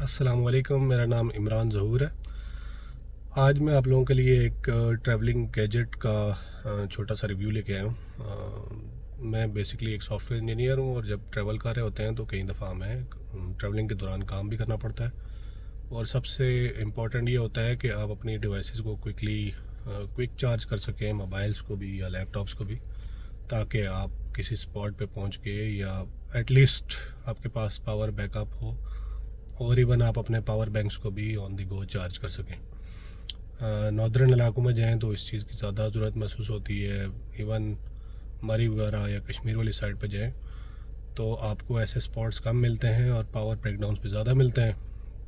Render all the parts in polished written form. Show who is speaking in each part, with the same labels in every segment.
Speaker 1: अस्सलाम वालेकुम, मेरा नाम इमरान ज़हूर है। आज मैं आप लोगों के लिए एक ट्रैवलिंग गैजेट का छोटा सा रिव्यू लेके आया हूँ। मैं बेसिकली एक सॉफ्टवेयर इंजीनियर हूँ और जब ट्रैवल कर रहे होते हैं तो कई दफ़ा हमें ट्रैवलिंग के दौरान काम भी करना पड़ता है। और सबसे इम्पॉर्टेंट ये होता है कि आप अपनी डिवाइसेस को क्विक चार्ज कर सकें, मोबाइल्स को भी या लैपटॉप्स को भी, ताकि आप किसी स्पॉट पे पहुँच के या एटलीस्ट आपके पास पावर बैकअप हो और इवन आप अपने पावर बैंक्स को भी ऑन दी गो चार्ज कर सकें। नॉर्दर्न इलाकों में जाएं तो इस चीज़ की ज़्यादा ज़रूरत महसूस होती है। इवन मरी वगैरह या कश्मीर वाली साइड पे जाएं तो आपको ऐसे स्पॉट्स कम मिलते हैं और पावर ब्रेकडाउन्स भी ज़्यादा मिलते हैं।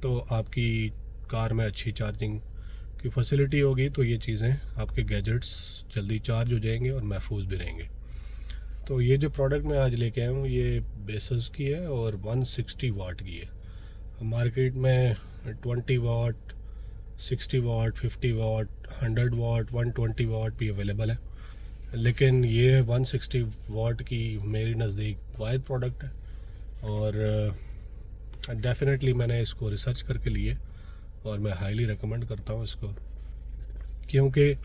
Speaker 1: तो आपकी कार में अच्छी चार्जिंग की फैसिलिटी होगी तो ये चीज़ें, आपके गैजेट्स जल्दी चार्ज हो जाएंगे और महफूज भी रहेंगे। तो ये जो प्रोडक्ट मैं आज लेके आया हूँ ये बेसस की है और 160 वाट की है। मार्केट में 20 वाट, 60 वाट, 50 वाट, 100 वाट, 120 वाट भी अवेलेबल है, लेकिन ये 160 वाट की मेरी नज़दीक वाहिद प्रोडक्ट है। और डेफिनेटली मैंने इसको रिसर्च करके लिए और मैं हाईली रिकमेंड करता हूँ इसको, क्योंकि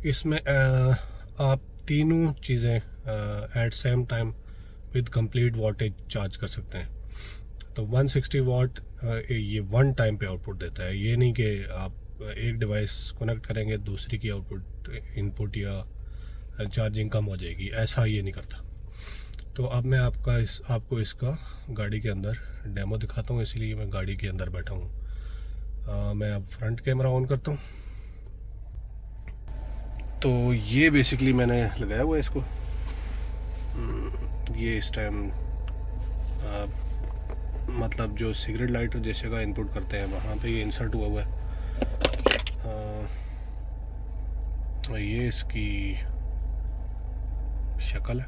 Speaker 1: इसमें आप तीनों चीज़ें at same time with complete wattage charge कर सकते हैं। तो 160 वाट ये वन टाइम पे आउटपुट देता है। ये नहीं कि आप एक डिवाइस कनेक्ट करेंगे दूसरी की आउटपुट इनपुट या चार्जिंग कम हो जाएगी, ऐसा ये नहीं करता। तो अब मैं आपको इसका गाड़ी के अंदर डेमो दिखाता हूँ, इसीलिए मैं गाड़ी के अंदर बैठा हूँ। मैं अब फ्रंट कैमरा ऑन करता हूँ। तो ये बेसिकली मैंने लगाया हुआ है इसको। ये इस टाइम मतलब जो सिगरेट लाइटर जैसे का इनपुट करते हैं वहाँ पे ये इंसर्ट हुआ हुआ है। ये इसकी शक्ल है,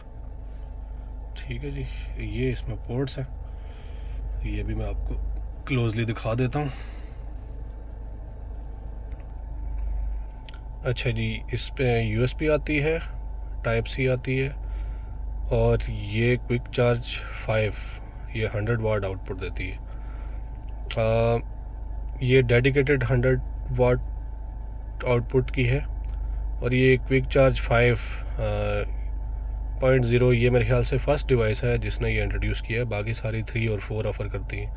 Speaker 1: ठीक है जी। ये इसमें पोर्ट्स हैं, ये भी मैं आपको क्लोजली दिखा देता हूँ। अच्छा जी, इस पे यूएसबी आती है, टाइप सी आती है, और ये क्विक चार्ज 5, ये 100 वाट आउटपुट देती है। ये डेडिकेटेड 100 वाट आउटपुट की है और ये क्विक चार्ज 5.0 ये मेरे ख्याल से फर्स्ट डिवाइस है जिसने ये इंट्रोड्यूस किया है। बाकी सारी 3 और 4 ऑफ़र करती हैं।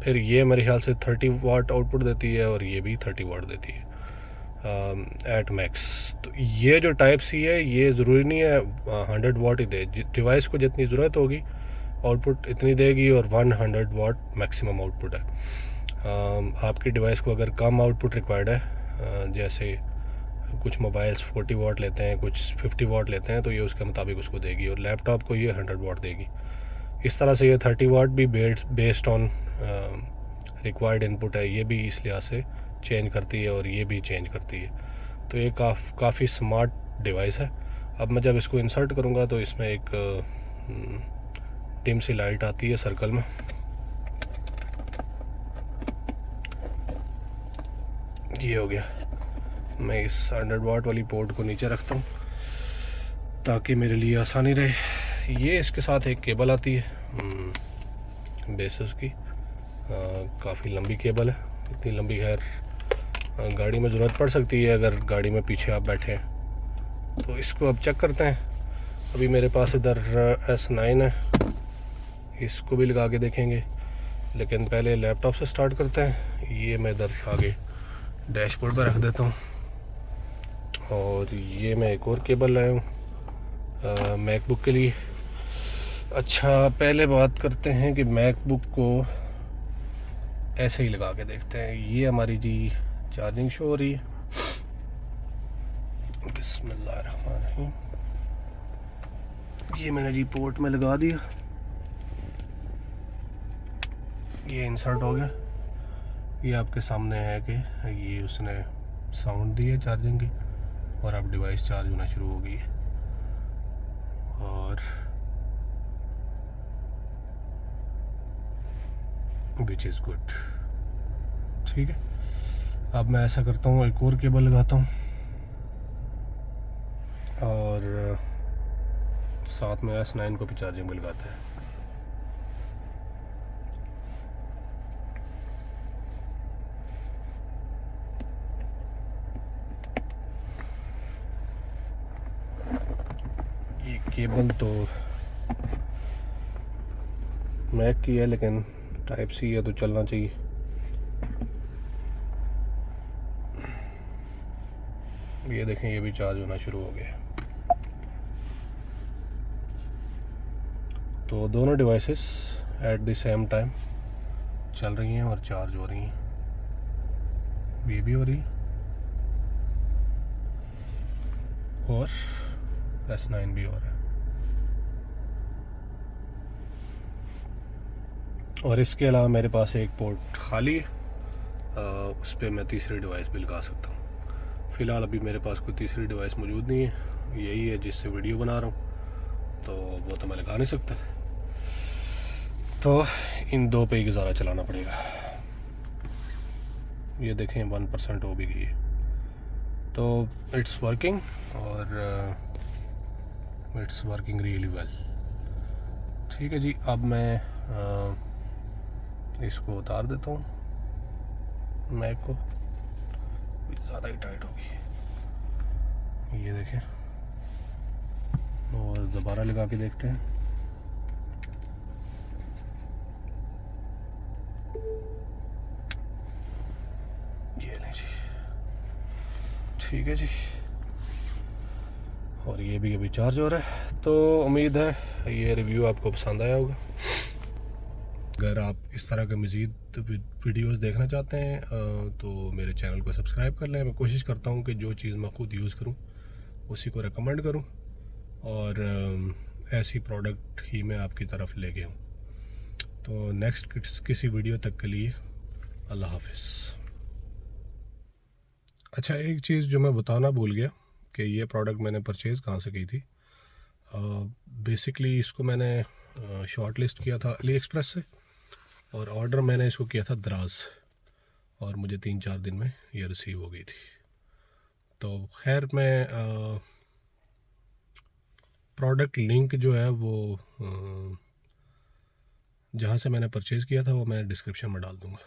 Speaker 1: फिर ये मेरे ख्याल से 30 वाट आउटपुट देती है और ये भी 30 वाट देती है एट मैक्स। तो ये जो टाइप सी है ये ज़रूरी नहीं है 100 वाट ही दे, डिवाइस को जितनी ज़रूरत होगी आउटपुट इतनी देगी और 100 वाट मैक्सिमम आउटपुट है। आपकी डिवाइस को अगर कम आउटपुट रिक्वायर्ड है, जैसे कुछ मोबाइल्स 40 वाट लेते हैं, कुछ 50 वाट लेते हैं, तो ये उसके मुताबिक उसको देगी, और लैपटॉप को ये 100 वाट देगी। इस तरह से ये 30 वाट भी बेस्ड ऑन रिक्वायर्ड इनपुट है, ये भी इस लिहाज से चेंज करती है और ये भी चेंज करती है। तो ये काफ़ी स्मार्ट डिवाइस है। अब मैं जब इसको इंसर्ट करूँगा तो इसमें एक डिम सी लाइट आती है सर्कल में। ये हो गया। मैं इस 100 वाट वाली पोर्ट को नीचे रखता हूँ ताकि मेरे लिए आसानी रहे। ये इसके साथ एक केबल आती है बेसस की, काफ़ी लंबी केबल है। इतनी लंबी खैर गाड़ी में ज़रूरत पड़ सकती है अगर गाड़ी में पीछे आप बैठे हैं। तो इसको अब चेक करते हैं। अभी मेरे पास इधर S9 है, इसको भी लगा के देखेंगे, लेकिन पहले लैपटॉप से स्टार्ट करते हैं। ये मैं इधर आगे डैशबोर्ड पर रख देता हूँ और ये मैं एक और केबल लाया हूँ मैकबुक के लिए। अच्छा, पहले बात करते हैं कि मैकबुक को ऐसे ही लगा के देखते हैं। ये हमारी जी चार्जिंग शो हो रही है। बिस्मिल्लाहिर्रहमानिर्रहीम। ये मैंने जी पोर्ट में लगा दिया, ये इंसर्ट हो गया। ये आपके सामने है कि ये उसने साउंड दी है चार्जिंग की और अब डिवाइस चार्ज होना शुरू हो गई है। और विच इज़ गुड, ठीक है। अब मैं ऐसा करता हूँ, एक और केबल लगाता हूँ और साथ में S9 को भी चार्जिंग में लगाते हैं। केबल तो मैक की है लेकिन टाइप सी है तो चलना चाहिए। ये देखें ये भी चार्ज होना शुरू हो गया। तो दोनों devices at the same time चल रही हैं और चार्ज हो रही हैं। ये भी हो रही है और S9 भी हो रहा है। और इसके अलावा मेरे पास एक पोर्ट खाली है, उस पर मैं तीसरी डिवाइस भी लगा सकता हूँ। फ़िलहाल अभी मेरे पास कोई तीसरी डिवाइस मौजूद नहीं है, यही है जिससे वीडियो बना रहा हूँ, तो वो तो मैं लगा नहीं सकता, तो इन दो पे ही गुजारा चलाना पड़ेगा। ये देखें 1% हो भी गई है, तो इट्स वर्किंग और इट्स वर्किंग रियली वेल। ठीक है जी, अब मैं इसको उतार देता हूँ मैक को, ज़्यादा ही टाइट होगी। ये देखें और दोबारा लगा के देखते हैं। ये लें जी, ठीक है जी, और ये भी अभी चार्ज हो रहा है। तो उम्मीद है ये रिव्यू आपको पसंद आया होगा। अगर आप इस तरह के मज़ीद वीडियोस देखना चाहते हैं तो मेरे चैनल को सब्सक्राइब कर लें। मैं कोशिश करता हूँ कि जो चीज़ मैं ख़ुद यूज़ करूँ उसी को रेकमेंड करूँ और ऐसी प्रोडक्ट ही मैं आपकी तरफ लेके आऊँ। तो नेक्स्ट किसी वीडियो तक के लिए अल्लाह हाफिज़। अच्छा, एक चीज़ जो मैं बताना भूल गया कि ये प्रोडक्ट मैंने परचेज़ कहाँ से की थी। बेसिकली इसको मैंने शॉर्ट लिस्ट किया था अली एक्सप्रेस से और ऑर्डर मैंने इसको किया था दराज, और मुझे 3-4 दिन में ये रिसीव हो गई थी। तो खैर मैं प्रोडक्ट लिंक जो है वो जहाँ से मैंने परचेज़ किया था वो मैं डिस्क्रिप्शन में डाल दूँगा।